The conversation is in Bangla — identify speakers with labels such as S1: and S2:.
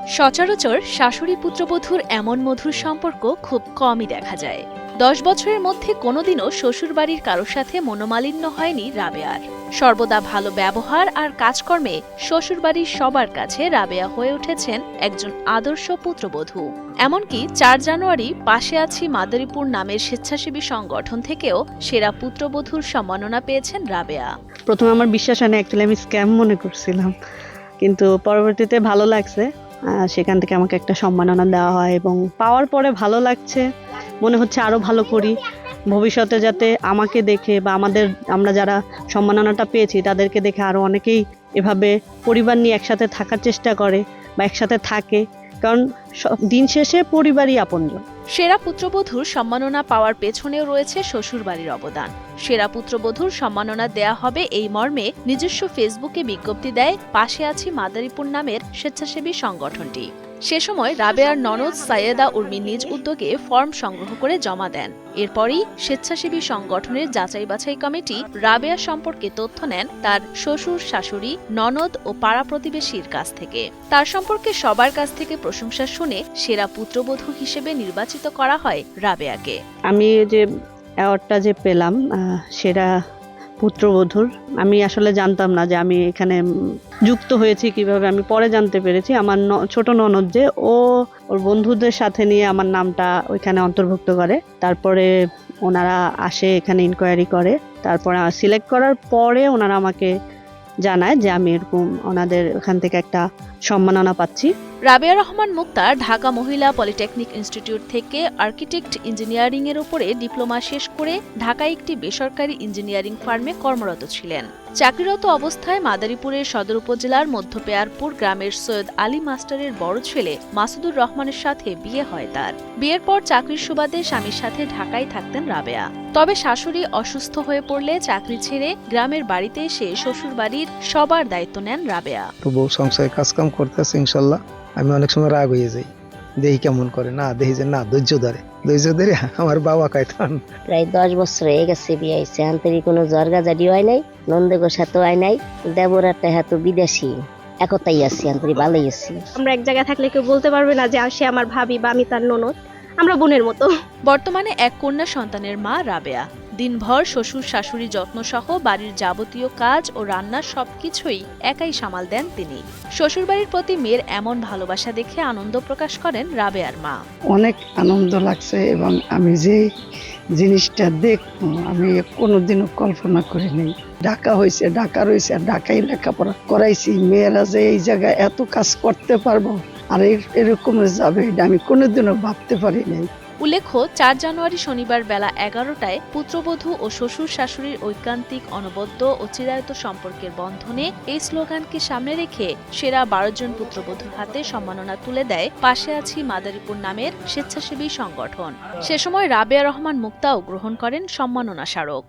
S1: সচরাচর শাশুড়ি পুত্রবধূর এমন মধুর সম্পর্ক খুব কমই দেখা যায়। 10 বছরের মধ্যে কোনোদিনও শ্বশুরবাড়ির কারোর সাথে মনোমালিন্য হয়নি রাবেয়ার। সর্বদা ভালো ব্যবহার আর কাজকর্মে শ্বশুরবাড়ির সবার কাছে রাবেয়া হয়ে উঠেছেন একজন আদর্শ পুত্রবধূ। এমনকি 4 জানুয়ারি পাশে আছি মাদারীপুর নামের স্বেচ্ছাসেবী সংগঠন থেকেও সেরা পুত্রবধূর সম্মাননা পেয়েছেন রাবেয়া।
S2: প্রথমে আমার বিশ্বাস হয় না, অ্যাকচুয়ালি আমি স্ক্যাম মনে করছিলাম, কিন্তু পরবর্তীতে ভালো লাগছে। সেখান থেকে আমাকে একটা সম্মাননা দেওয়া হয় এবং পাওয়ার পরে ভালো লাগছে, মনে হচ্ছে আরও ভালো করি ভবিষ্যতে, যাতে আমাকে দেখে বা আমরা যারা সম্মাননাটা পেয়েছি তাদেরকে দেখে আরও অনেকেই এভাবে পরিবার নিয়ে একসাথে থাকার চেষ্টা করে বা একসাথে থাকে, কারণ দিন শেষে পরিবারই আপনজন।
S1: সেরা পুত্রবধূর সম্মাননা পাওয়ার পেছনেও রয়েছে শ্বশুরবাড়ির অবদান। সেরা পুত্রবধূর সম্মাননা দেয়া হবে এই মর্মে নিজস্ব ফেসবুকে বিজ্ঞপ্তি দেয় পাশে আছি মাদারীপুর নামের স্বেচ্ছাসেবী সংগঠনটি। সে সময় রাবেয়ার ননদ সাইয়েদা উর্মি নিজ উদ্যোগে ফর্ম সংগ্রহ করে জমা দেন। এরপরই স্বেচ্ছাসেবী সংগঠনের যাচাই বাছাই কমিটি রাবেয়া সম্পর্কে তথ্য নেন তার শ্বশুর, শাশুড়ি, ননদ ও পাড়া প্রতিবেশীর কাছ থেকে। তার সম্পর্কে সবার কাছ থেকে প্রশংসা শুনে সেরা পুত্রবধূ হিসেবে নির্বাচিত করা হয় রাবেয়াকে।
S2: আমি যে অ্যাওয়ার্ডটা যে পেলাম সেরা পুত্রবধূর, আমি আসলে জানতাম না যে আমি এখানে যুক্ত হয়েছি কিভাবে। আমি পরে জানতে পেরেছি আমার ছোট ননদ যে ওর বন্ধুদের সাথে নিয়ে আমার নামটা ওইখানে অন্তর্ভুক্ত করে। তারপরে ওনারা আসে এখানে ইনকোয়ারি করে, তারপরে সিলেক্ট করার পরে ওনারা আমাকে জানায় যে আমি এরকম ওনাদের ওখান থেকে একটা সম্মাননা পাচ্ছি।
S1: রাবেয়া রহমান মুক্তার ঢাকা মহিলা পলিটেকনিক ইনস্টিটিউট থেকে আর্কিটেক্ট ইঞ্জিনিয়ারিং এর উপরে ডিপ্লোমা শেষ করে ঢাকায় একটি বেসরকারি ইঞ্জিনিয়ারিং ফার্মে কর্মরত ছিলেন। চাকরিরত অবস্থায় মাদারীপুরের সদর উপজেলার মধ্যপেয়ারপুর গ্রামের সৈয়দ আলী মাস্টারের বড় ছেলে মাসুদুর রহমানের সাথে বিয়ে হয় তার। বিয়ের পর চাকরির সুবাদে স্বামীর সাথে ঢাকায় থাকতেন রাবেয়া। তবে শাশুড়ি অসুস্থ হয়ে পড়লে চাকরি ছেড়ে গ্রামের বাড়িতে এসে শ্বশুর বাড়ির সবার দায়িত্ব নেন রাবেয়া।
S3: বউ সংসারে কাজকাম করতেছে, ইনশাল্লাহ আমি অনেক সময় রাগ হয়ে যাই, দেখি কেমন করে, না দেখি যে না ধৈর্য ধরে আমার বাবা কায়তান।
S4: প্রায় 10 বছর হয়ে গেছে বিয়ে হয়েছে, আন্তরি কোনো জর্গাজারি হয় নাই, নন্দেগোর সাথে হয় নাই, দেবরাটা হাতে বিদেশি, একতাই আছি, আন্তরি ভালোই আছি।
S5: আমরা এক জায়গায় থাকলে কেউ বলতে পারবে না যে সে আমার ভাবি বা আমি তার ননদ, আমরা বোনের মতো।
S1: বর্তমানে এক কন্যা সন্তানের মা রাবেয়া। দিনভর শ্বশুর শাশুড়ি যত্ন সহ বাড়ির যাবতীয় কাজ ও রান্নার সবকিছুই একাই সামাল দেন তিনি। শ্বশুরবাড়ির প্রতি মেয়ের এমন ভালোবাসা দেখে আনন্দ প্রকাশ করেন রাবেয়ার মা।
S6: অনেক আনন্দ লাগছে এবং আমি যে জিনিসটা দেখবো আমি কোনোদিনও কল্পনা করিনি। ঢাকা হয়েছে, ঢাকা রয়েছে, আর ঢাকায় লেখাপড়া করাইছি। মেয়েরা যে এই জায়গায় এত কাজ করতে পারবো আর এরকম যাবে এটা আমি কোনোদিনও ভাবতে পারি নাই।
S1: উল্লেখ্য, 4 জানুয়ারি শনিবার বেলা 11টায় পুত্রবধূ ও শ্বশুর শাশুড়ির ঐকান্তিক, অনবদ্য ও চিরায়ত সম্পর্কের বন্ধনে এই স্লোগানকে সামনে রেখে সেরা 12 জন পুত্রবধূর হাতে সম্মাননা তুলে দেয় পাশে আছি মাদারীপুর নামের স্বেচ্ছাসেবী সংগঠন। সে সময় রাবেয়া রহমান মুক্তাও গ্রহণ করেন সম্মাননা স্মারক।